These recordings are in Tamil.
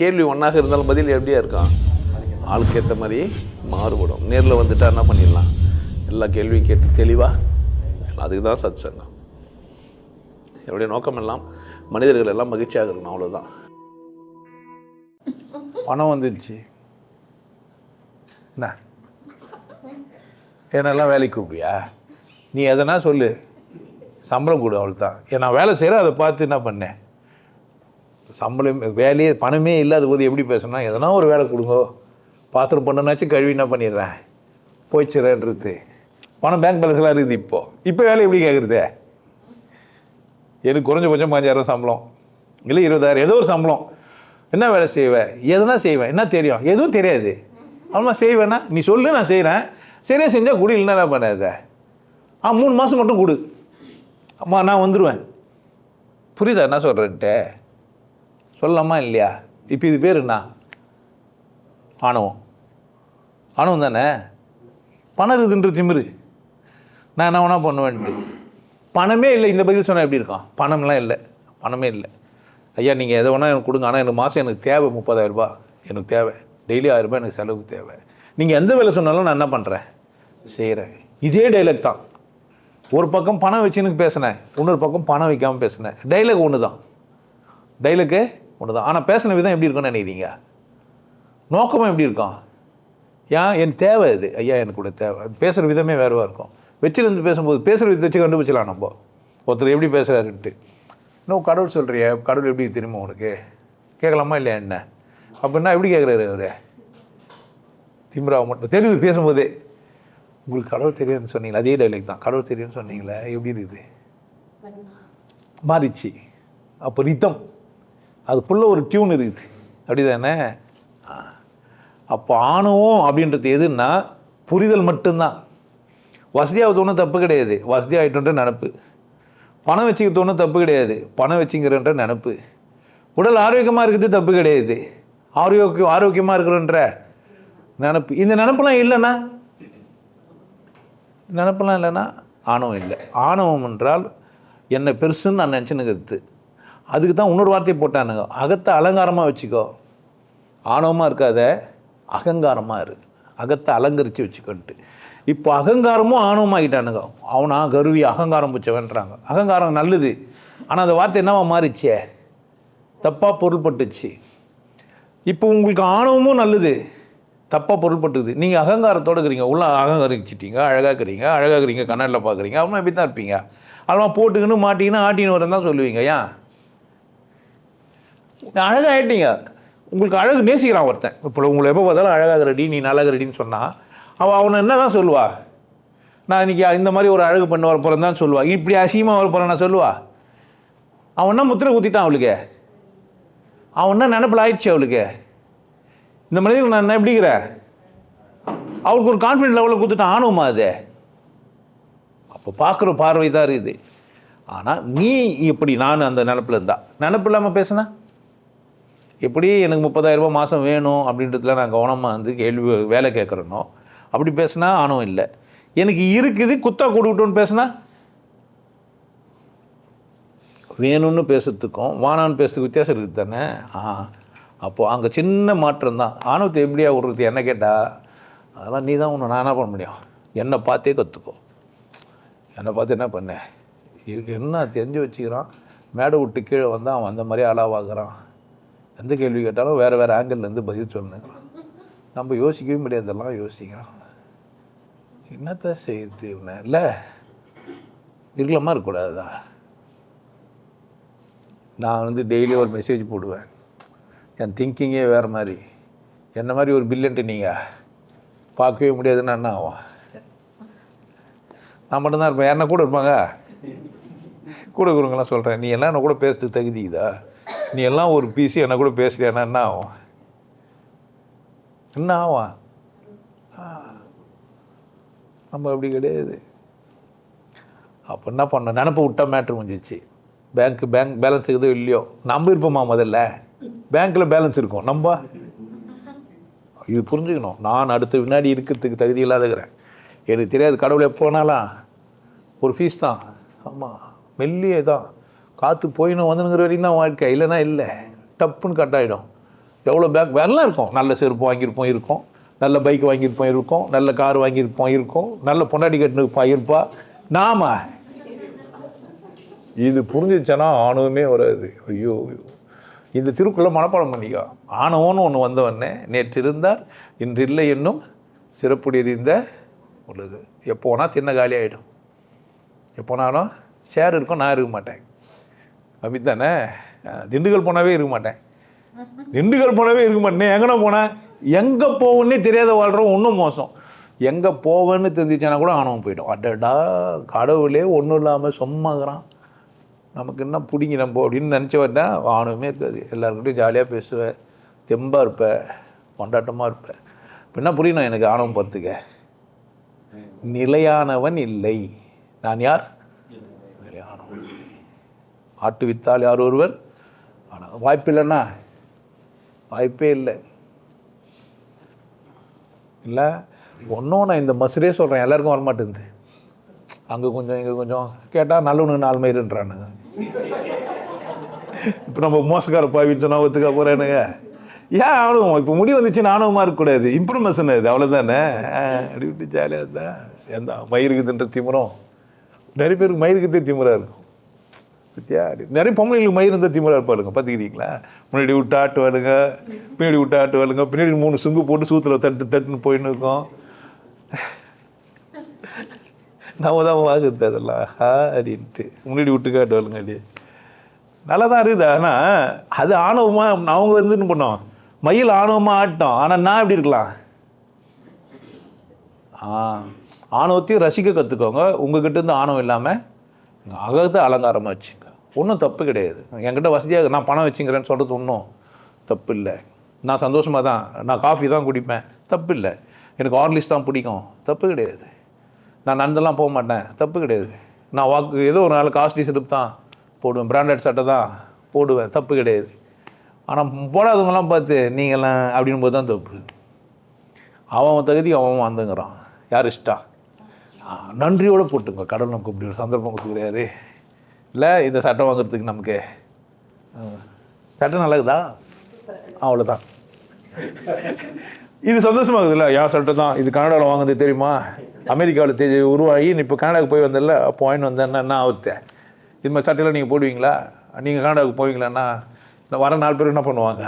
கேள்வி ஒன்றாக இருந்தாலும் பதில் எப்படியா இருக்கான், ஆளுக்கு ஏற்ற மாதிரி மாறுபடும். நேரில் வந்துட்டால் என்ன பண்ணிடலாம், எல்லா கேள்வியும் கேட்டு தெளிவாக. அதுக்கு தான் சத் சங்கம். என்னுடைய நோக்கம் எல்லாம் மனிதர்கள் எல்லாம் மகிழ்ச்சியாக இருக்கணும், அவ்வளோதான். பணம் வந்துடுச்சு, என்ன என்னெல்லாம் வேலைக்கு கூப்பியா, நீ எதனா சொல்லு, சம்பளம் கொடு, அவள் தான். நான் வேலை செய்கிறேன், அதை பார்த்து என்ன பண்ணேன், சம்பளம் வேலையே பணமே இல்லாத போது எப்படி பேசணும்னா, எதனா ஒரு வேலை கொடுங்கோ, பாத்திரம் பண்ணனாச்சும் கழுவி என்ன பண்ணிடுறேன் போய்ச்சிடன்றது. பணம் பேங்க் பேலன்ஸ்லாம் இருக்குது. இப்போ வேலை எப்படி கேட்குறது, எனக்கு குறைஞ்சபட்சம் 5000 சம்பளம், இல்லை 20000, ஏதோ ஒரு சம்பளம். என்ன வேலை செய்வேன், எதுனா செய்வேன், என்ன தெரியும், எதுவும் தெரியாது. அவ்வளோ செய்வேன்னா நீ சொல்லு, நான் செய்கிறேன், சரியாக செஞ்சால் கொடு, இல்லைன்னா என்ன பண்ணாத. 3 மாதம் மட்டும் கொடு, அம்மா நான் வந்துடுவேன். புரியுதா என்ன சொல்கிறேன்ட்டு, சொல்லலாமா இல்லையா? இப்போ இது பேர் என்ன, ஆணவம். ஆணவம் தானே. பணம் இருக்குதுன்ற திமிரு, நான் என்ன வேணா பண்ணுவேன்ட்டு. பணமே இல்லை, இந்த பதில் சொன்னால் எப்படி இருக்கான், பணம்லாம் இல்லை, பணமே இல்லை. ஐயா நீங்கள் எதை வேணால் எனக்கு கொடுங்க, ஆனால் எனக்கு மாதம் எனக்கு தேவை 30000 எனக்கு தேவை, டெய்லி 1000 எனக்கு செலவுக்கு தேவை. நீங்கள் எந்த வேலை சொன்னாலும் நான் என்ன பண்ணுறேன், செய்கிறேன். இதே டைலாக் தான். ஒரு பக்கம் பணம் வச்சுன்னு பேசினேன், இன்னொரு பக்கம் பணம் வைக்காமல் பேசினேன். டைலாக் ஒன்று தான், டைலாக்கு ஒன்று தான். ஆனால் பேசின விதம் எப்படி இருக்குன்னு நினைக்கிறீங்க, நோக்கமாக எப்படி இருக்கும். என் தேவை இது, ஐயா எனக்கு கூட தேவை. பேசுகிற விதமே வேறுவாக இருக்கும். வச்சுருந்து பேசும்போது பேசுகிற விதத்தை வச்சு கண்டுபிடிச்சலாம் நம்ம ஒருத்தர் எப்படி பேசுகிறாருன்ட்டு. இன்னும் கடவுள் சொல்கிறிய, கடவுள் எப்படி தெரியுமா உனக்கு, கேட்கலாமா இல்லையா என்ன அப்படின்னா எப்படி கேட்குறாரு அவர், திம்ராவை மட்டும் தெரியுது பேசும்போதே. உங்களுக்கு கடவுள் தெரியும்னு சொன்னீங்களா, அதே டைலாக் தான், கடவுள் தெரியும்னு சொன்னீங்களே எப்படி இருக்குது, மாறிச்சு. அப்போ ரித்தம் அதுக்குள்ளே ஒரு டியூன் இருக்குது, அப்படி தானே. அப்போ ஆணவம் அப்படின்றது எதுன்னா புரிதல் மட்டும்தான். வசதியாக ஒன்றும் தப்பு கிடையாது, வசதி ஆகிட்டோன்ற நினப்பு. பணம் வச்சுக்கிறது ஒன்றும் தப்பு கிடையாது, பணம் வச்சுங்கிறன்ற நினப்பு. உடல் ஆரோக்கியமாக இருக்கிறது தப்பு கிடையாது, ஆரோக்கியமாக இருக்கிறன்ற நினப்பு. இந்த நினப்பெல்லாம் இல்லைன்னா ஆணவம் இல்லை. ஆணவம் என்றால் என்னை பெருசுன்னு நான் நினச்சினுக்கிறது. அதுக்கு தான் இன்னொரு வார்த்தையை போட்டானுங்க, அகத்தை அலங்காரமாக வச்சுக்கோ. ஆணவமாக இருக்காத, அகங்காரமாக இருக்கு, அகத்தை அலங்கரித்து வச்சுக்கோன்ட்டு. இப்போ அகங்காரமும் ஆணவமாகிட்டானுங்க. அவனா கருவி அகங்காரம் பிடிச்சவன்றாங்க. அகங்காரம் நல்லது, ஆனால் அந்த வார்த்தை என்னவா மாறிச்சே, தப்பாக பொருள்பட்டுச்சு. இப்போ உங்களுக்கு ஆணவமும் நல்லது, தப்பாக பொருள்பட்டுது. நீங்கள் அகங்காரத்தோடு இருக்கிறீங்க, உள்ள அகங்கரிச்சிட்டீங்க, அழகாக இருக்கிறீங்க, கண்ணாடியில் பார்க்குறீங்க, அப்புறம் எப்படி தான் இருப்பீங்க. அதெல்லாம் போட்டுக்கின்னு மாட்டிக்கின்னு ஆட்டின்னு வரேன் தான் சொல்லுவீங்க. ஏன் அழகாக ஆகிட்டீங்க, உங்களுக்கு அழகு நேசிக்கிறான் ஒருத்தன். இப்போ உங்களை எப்போ பார்த்தாலும் அழகாக ரெடி, நீ நல்லா ரெடின்னு சொன்னால் அவனை என்ன தான் சொல்லுவா, நான் இன்றைக்கி இந்த மாதிரி ஒரு அழகு பண்ண வர போகிறேன் தான் சொல்லுவா. இப்படி அசிங்கமாக வர போகிறேன் நான் சொல்லுவா. அவன்னா முத்திரை குத்திட்டான் அவளுக்கு, அவன்னா நினப்பில் ஆயிடுச்சு அவளுக்கு. இந்த மனிதர்கள் நான் என்ன எப்படிங்கிறேன், அவளுக்கு ஒரு கான்ஃபிடென்ட் லெவலில் கொடுத்துட்டான். ஆணுமா அது, அப்போ பார்க்குற பார்வை தான் இருக்குது. ஆனால் நீ இப்படி நான் அந்த நினப்பில் இருந்தா, நினப்பு இல்லாமல் பேசுனா எப்படி எனக்கு 30000 மாதம் வேணும் அப்படின்றதுல நான் கவனமாக வந்து வேலை கேட்குறேனோ அப்படி பேசுனா ஆணவம் இல்லை. எனக்கு இருக்குது குத்தா கொடுக்கட்டும்னு பேசுனா, வேணும்னு பேசுறதுக்கும் வானான்னு பேசுறதுக்கு வித்தியாசம் இருக்குது தானே. அப்போது அங்கே சின்ன மாற்றம் தான். ஆணவத்தை எப்படியா விடுறது என்ன கேட்டால், அதெல்லாம் நீ தான் ஒன்று, நான் என்ன பண்ண முடியும், என்னை பார்த்தே கற்றுக்கோ. என்னை பார்த்து என்ன பண்ணேன், என்ன தெரிஞ்சு வச்சுக்கிறான், மேடை விட்டு கீழே வந்தால் அவன் அந்த மாதிரி ஆளாவாகிறான். எந்த கேள்வி கேட்டாலும் வேறு ஆங்கிள்லேருந்து பதில் சொன்னேன். நம்ம யோசிக்கவே முடியாது, அதெல்லாம் யோசிக்கிறோம். என்னத்தை செய்யுது இவனை, இல்லை இருக்கலாமா இருக்கக்கூடாதா. நான் வந்து டெய்லி ஒரு மெசேஜ் போடுவேன், என் திங்கிங்கே வேறு மாதிரி. என்ன மாதிரி ஒரு பில்லியன்ட்டு நீங்கள் பார்க்கவே முடியாதுன்னா என்ன ஆகும். நான் மட்டும்தான் இருப்பேன், யாருன்னா கூட இருப்பாங்க, கூட இருக்கிறவங்களாம் சொல்கிறேன், நீ எல்லாம் என்ன கூட பேசுறதுக்கு தகுதிதா, நீ எல்லாம் ஒரு பீஸு என்ன கூட பேசுறியானா என்ன ஆகும், என்ன ஆகும். நம்ம அப்படி கிடையாது. அப்போ என்ன பண்ணோம், நினப்பு விட்டா மேட்ரு முடிஞ்சிச்சு. பேங்க் பேலன்ஸ் இருக்குதோ இல்லையோ, நம்ம இருப்போமா முதல்ல, பேங்க்கில் பேலன்ஸ் இருக்கும். நம்ம இது புரிஞ்சுக்கணும். நான் அடுத்த வினாடி இருக்கிறதுக்கு தகுதி இல்லாதக்கிறேன், எனக்கு தெரியாது. கடவுள் எப்போனாலும் ஒரு ஃபீஸ் தான். ஆமாம், மெல்லியே தான், காற்று போயின்னு வந்துங்கிற வரைக்கும் தான் வாழ்க்கை, இல்லைன்னா இல்லை, டப்புன்னு கட் ஆகிடும். எவ்வளோ பேக் எல்லாம் இருக்கும். நல்ல செருப்பு வாங்கியிருப்போம் இருக்கும், நல்ல பைக் வாங்கியிருப்போம் இருக்கும், நல்ல கார் வாங்கியிருப்போம் இருக்கும், நல்ல பொண்டாட்டி கட்டுனுப்பா இருப்பா. நாம இது புரிஞ்சிச்சுன்னா ஆணவமே வராது. ஐயோ, இந்த திருக்குள்ள மனப்பாடம் பண்ணிக்கோ. ஆணவம்னு ஒன்று வந்தவொடனே நேற்று இருந்தார் இன்று இல்லை என்னும் சிறப்புடையது இந்த உள்ளது. எப்போ வேணால் தின்ன காலி ஆகிடும், எப்போனாலும் சேர் இருக்கும், நான் இருக்க மாட்டேன். அப்படி தானே? திண்டுக்கல் போனாவே இருக்க மாட்டேன், திண்டுக்கல் போனாவே இருக்க மாட்டேன். எங்கன்னா போனேன், எங்கே போவேன்னே தெரியாத வாழ்கிறோம். இன்னும் மோசம், எங்கே போவேன்னு தெரிஞ்சிச்சேன்னா கூட ஆணவம் போயிடும். அடடா கடவுளே ஒன்றும் இல்லாமல் சும்மாக்குறான், நமக்கு என்ன பிடிங்கி நம்ம அப்படின்னு நினச்ச வந்தேன். ஆணவமே இருக்காது. எல்லாருக்கிட்டையும் ஜாலியாக பேசுவேன், தெம்பாக இருப்பேன், கொண்டாட்டமாக இருப்பேன். இப்போ என்ன புரியணும் எனக்கு ஆணவம் பார்த்துக்க? நிலையானவன் இல்லை. நான் யார்? நிலையானவன் இல்லை. ஆட்டு வித்தால் யார் ஒருவர்? ஆனால் வாய்ப்பு இல்லைன்னா வாய்ப்பே இல்லை. இல்லை ஒன்றும் நான் இந்த மசுரே சொல்கிறேன், எல்லாருக்கும் வரமாட்டேங்குது. அங்கே கொஞ்சம் இங்கே கொஞ்சம் கேட்டால் நல்லவனுக்கு 4 மயிருன்றானுங்க. இப்போ நம்ம மோசக்கார பாவின்னு சொன்னால் ஒத்துக்கா போகிறேனுங்க. ஏன் ஆணவம்? இப்போ முடி வந்துச்சுன்னு ஆணவமாக இருக்கக்கூடாது, இம்ப்ரூவ்மெஷன் அது, அவ்வளோதானே. அப்படி விட்டு ஜாலியாக இருந்தால் எந்த மயிருக்குதுன்ற திமுறம். நிறைய பேருக்கு மயிருக்குதே திமுறாக இருக்கும். பத்தியா? நிறைய பொம்பளைங்களுக்கு மயிர் இருந்தால் திமுறாக இருப்பாளுங்க, பார்த்துக்கிறீங்களா? முன்னாடி விட்டு ஆட்டுவாளுங்க, பின்னாடி விட்டு ஆட்டுவாளுங்க, பின்னாடி 3 சுங்கு போட்டு சூத்தில் தட்டுன்னு போயின்னு இருக்கோம். நம்ம தான் வாங்குறது அதெல்லாம் அப்படின்ட்டு முன்னாடி விட்டு காட்டுவாளுங்க. அப்படி நல்லா தான் இருக்குது. ஆனால் அது ஆணவமாக அவங்க வந்துன்னு பண்ணோம், மயில் ஆணவமாக ஆட்டோம். ஆனால் நான் எப்படி இருக்கலாம்? ஆணவத்தையும் ரசிக்க கற்றுக்கோங்க. உங்ககிட்ட இருந்து ஆணவம் இல்லாமல் அகத்தை அலங்காரமாக வச்சுங்க, ஒன்றும் தப்பு கிடையாது. என்கிட்ட வசதியாக நான் பணம் வச்சுங்கிறேன்னு சொல்கிறது ஒன்றும் தப்பு இல்லை. நான் சந்தோஷமாக தான், நான் காஃபி தான் குடிப்பேன், தப்பு இல்லை. எனக்கு ஹார்லிக்ஸ் தான் பிடிக்கும், தப்பு கிடையாது. நான் நடந்தெல்லாம் போக மாட்டேன், தப்பு கிடையாது. நான் ஏதோ ஒரு நாள் காஸ்ட்லி செருப்பு தான் போடுவேன், பிராண்டட் சட்டை தான் போடுவேன், தப்பு கிடையாது. ஆனால் போடாதவங்களாம் பார்த்து நீங்களாம் அப்படின் போது தான் தப்பு. அவன் தகுதி அவன் வந்துங்கிறான், யார் இஷ்டம்? நன்றியோடு போட்டுங்க. கடவுள் நமக்கு இப்படி ஒரு சந்தர்ப்பம் கொடுத்துக்கிறாரு இல்லை, இந்த சட்டை வாங்குறதுக்கு நமக்கு சட்டை நல்லதுதா, அவ்வளோதான். இது சந்தோஷமாகுது இல்லை? யார் சட்டை தான் இது, கனடாவில் வாங்குறது தெரியுமா, அமெரிக்காவில் உருவாகி இப்போ கனடாவுக்கு போய் வந்ததில்ல, அப்போ வாங்கிட்டு வந்தேன்னா என்ன ஆகுது? இது மாதிரி சட்டையெல்லாம் நீங்கள் போடுவீங்களா? நீங்கள் கனடாவுக்கு போவீங்களான்னா வர 4 பேர் என்ன பண்ணுவாங்க?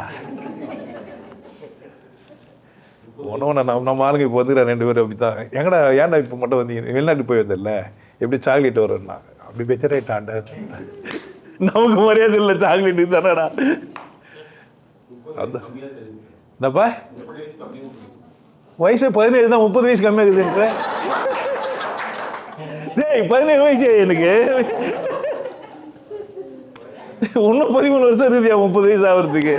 ஒன்றும் நம்ம ஆளுங்க இப்போ வந்துக்கிறேன் 2 பேர் அப்படி தான். எங்கடா ஏன்டா இப்போ மட்டும் வந்தீங்க, வெளிநாட்டுக்கு போய் வந்ததில்ல, எப்படி சாக்லேட் வரும்னா அப்படி பெச்சரைட்டாண்ட நமக்கு மரியாதை இல்லை, சாக்லேட்டு தானடா. அதான் என்னப்பா வயசு 17 தான், 30 வயசு கம்மியாக இருக்குதுன்ற. டேய் 17 வயசு எனக்கு, இன்னும் 13 வருஷம் இருக்குதியா 30 வயசு ஆகிறதுக்கு.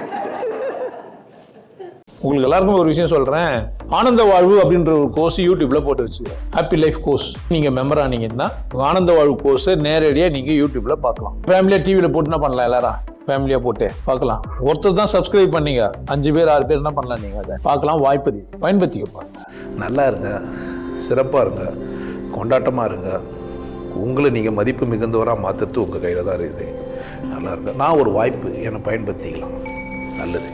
உங்களுக்கு எல்லாருக்கும் ஒரு விஷயம் சொல்கிறேன், ஆனந்த வாழ்வு அப்படின்ற ஒரு கோர்ஸ் யூடியூப்பில் போட்டு வச்சுக்கிறேன், ஹாப்பி லைஃப் கோர்ஸ். நீங்கள் மெம்பர் ஆனீங்கன்னா ஆனந்த வாழ்வு கோர்ஸை நேரடியாக நீங்கள் யூடியூப்பில் பார்க்கலாம். ஃபேமிலியாக டிவியில் போட்டு என்ன பண்ணலாம், எல்லாரும் ஃபேமிலியாக போட்டு பார்க்கலாம். ஒருத்தர் தான் சப்ஸ்கிரைப் பண்ணீங்க, 5 பேர் 6 பேர் என்ன பண்ணலாம், நீங்கள் அதை பார்க்கலாம். வாய்ப்பு பயன்படுத்திக்க. நல்லா இருங்க, சிறப்பாக இருங்க, கொண்டாட்டமாக இருங்க. உங்களை நீங்கள் மதிப்பு மிகுந்தவராக மாற்றுறது உங்கள் கையில் தான் இருக்குது. நல்லா இருங்க. நான் ஒரு வாய்ப்பு, என்னை பயன்படுத்திக்கலாம். நல்லது.